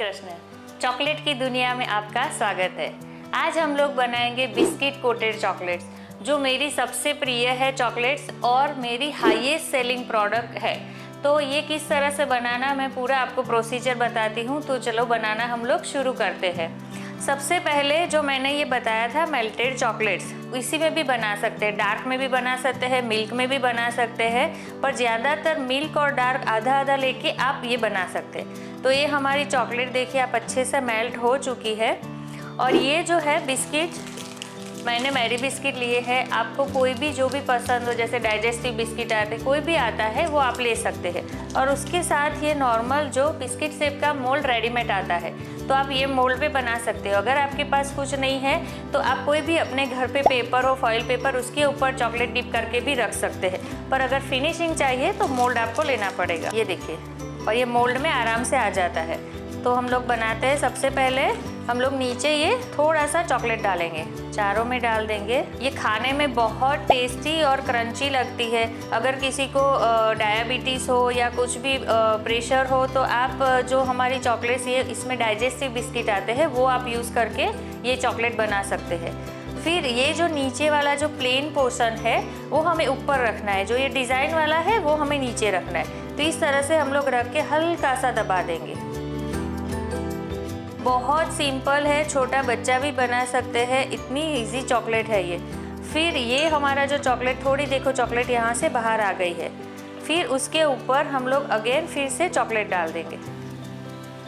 Krishna. Chocolate की दुनिया में आपका स्वागत है। आज हम लोग बनाएंगे बिस्किट कोटेड चॉकलेट्स, जो मेरी सबसे प्रिय है चॉकलेट्स और मेरी हाईएस्ट सेलिंग प्रोडक्ट है। तो ये किस तरह से बनाना मैं पूरा आपको प्रोसीजर बताती हूँ। तो चलो बनाना हम लोग शुरू करते हैं। सबसे पहले जो मैंने ये बताया था मेल्टेड चॉकलेट्स, इसी में भी बना सकते हैं, डार्क में भी बना सकते हैं, मिल्क में भी बना सकते हैं, पर ज़्यादातर मिल्क और डार्क आधा आधा लेके आप ये बना सकते हैं। तो ये हमारी चॉकलेट देखिए आप अच्छे से मेल्ट हो चुकी है। और ये जो है बिस्किट, मैंने मैरी बिस्किट लिए हैं। आपको कोई भी जो भी पसंद हो, जैसे डाइजेस्टिव बिस्किट आते कोई भी आता है वो आप ले सकते हैं। और उसके साथ ये नॉर्मल जो बिस्किट शेप का मोल्ड रेडीमेड आता है, तो आप ये मोल्ड पे बना सकते हो। अगर आपके पास कुछ नहीं है तो आप कोई भी अपने घर पे पेपर हो, फॉइल पेपर, उसके ऊपर चॉकलेट डिप करके भी रख सकते हैं। पर अगर फिनिशिंग चाहिए तो मोल्ड आपको लेना पड़ेगा। ये देखिए, और ये मोल्ड में आराम से आ जाता है। तो हम लोग बनाते हैं। सबसे पहले हम लोग नीचे ये थोड़ा सा चॉकलेट डालेंगे, चारों में डाल देंगे। ये खाने में बहुत टेस्टी और क्रंची लगती है। अगर किसी को डायबिटीज़ हो या कुछ भी प्रेशर हो तो आप जो हमारी चॉकलेट्स ये इसमें डाइजेस्टिव बिस्किट आते हैं वो आप यूज़ करके ये चॉकलेट बना सकते हैं। फिर ये जो नीचे वाला जो प्लेन पोर्शन है वो हमें ऊपर रखना है, जो ये डिज़ाइन वाला है वो हमें नीचे रखना है। तो इस तरह से हम लोग रख के हल्का सा दबा देंगे। बहुत सिंपल है, छोटा बच्चा भी बना सकते हैं, इतनी इजी चॉकलेट है ये। फिर ये हमारा जो चॉकलेट, थोड़ी देखो चॉकलेट यहाँ से बाहर आ गई है। फिर उसके ऊपर हम लोग अगेन फिर से चॉकलेट डाल देंगे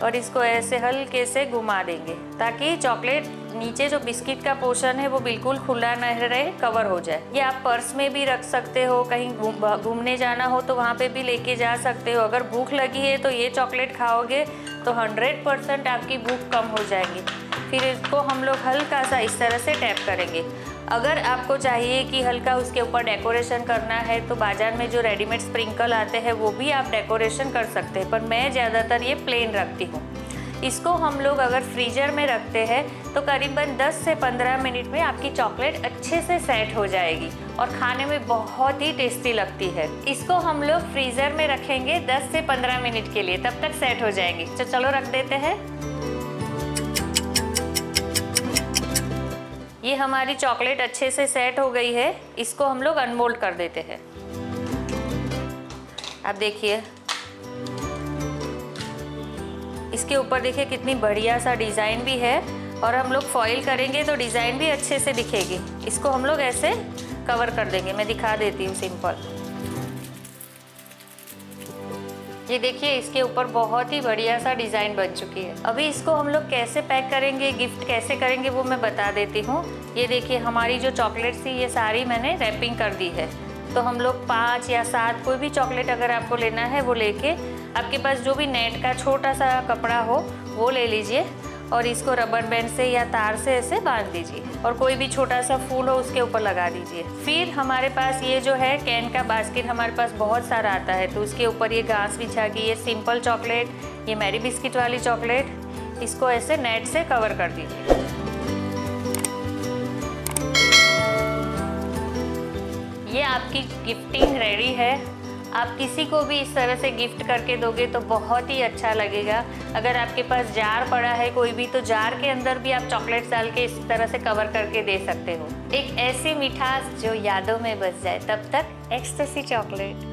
और इसको ऐसे हल्के से घुमा देंगे ताकि चॉकलेट नीचे जो बिस्किट का पोर्शन है वो बिल्कुल खुला न रहे, कवर हो जाए। ये आप पर्स में भी रख सकते हो, कहीं घूमने जाना हो तो वहाँ पे भी लेके जा सकते हो। अगर भूख लगी है तो ये चॉकलेट खाओगे तो 100% आपकी भूख कम हो जाएगी। फिर इसको हम लोग हल्का सा इस तरह से टैप करेंगे। अगर आपको चाहिए कि हल्का उसके ऊपर डेकोरेशन करना है तो बाज़ार में जो रेडीमेड स्प्रिंकल आते हैं वो भी आप डेकोरेशन कर सकते हैं, पर मैं ज़्यादातर ये प्लेन रखती हूँ। इसको हम लोग अगर फ्रीजर में रखते हैं तो करीबन 10 से 15 मिनट में आपकी चॉकलेट अच्छे से सेट हो जाएगी और खाने में बहुत ही टेस्टी लगती है। इसको हम लोग फ्रीज़र में रखेंगे 10 से 15 मिनट के लिए, तब तक सेट हो जाएंगी। तो चलो रख देते हैं। ये हमारी चॉकलेट अच्छे से सेट हो गई है। इसको हम लोग अनमोल्ड कर देते हैं। आप देखिए इसके ऊपर देखिए कितनी बढ़िया सा डिज़ाइन भी है, और हम लोग फॉइल करेंगे तो डिज़ाइन भी अच्छे से दिखेगी। इसको हम लोग ऐसे कवर कर देंगे। मैं दिखा देती हूँ सिंपल। ये देखिए इसके ऊपर बहुत ही बढ़िया सा डिज़ाइन बन चुकी है। अभी इसको हम लोग कैसे पैक करेंगे, गिफ्ट कैसे करेंगे वो मैं बता देती हूँ। ये देखिए हमारी जो चॉकलेट थी ये सारी मैंने रैपिंग कर दी है। तो हम लोग 5 या 7 कोई भी चॉकलेट अगर आपको लेना है वो लेके, आपके पास जो भी नेट का छोटा सा कपड़ा हो वो ले लीजिए और इसको रबर बैंड से या तार से ऐसे बांध दीजिए और कोई भी छोटा सा फूल हो उसके ऊपर लगा दीजिए। फिर हमारे पास ये जो है कैन का बास्केट हमारे पास बहुत सारा आता है, तो उसके ऊपर ये घास बिछा के ये सिंपल चॉकलेट, ये मैरी बिस्किट वाली चॉकलेट, इसको ऐसे नेट से कवर कर दीजिए। ये आपकी गिफ्टिंग रेडी है। आप किसी को भी इस तरह से गिफ्ट करके दोगे तो बहुत ही अच्छा लगेगा। अगर आपके पास जार पड़ा है कोई भी, तो जार के अंदर भी आप चॉकलेट्स डाल के इस तरह से कवर करके दे सकते हो। एक ऐसी मिठास जो यादों में बस जाए। तब तक एक्सटेसी चॉकलेट।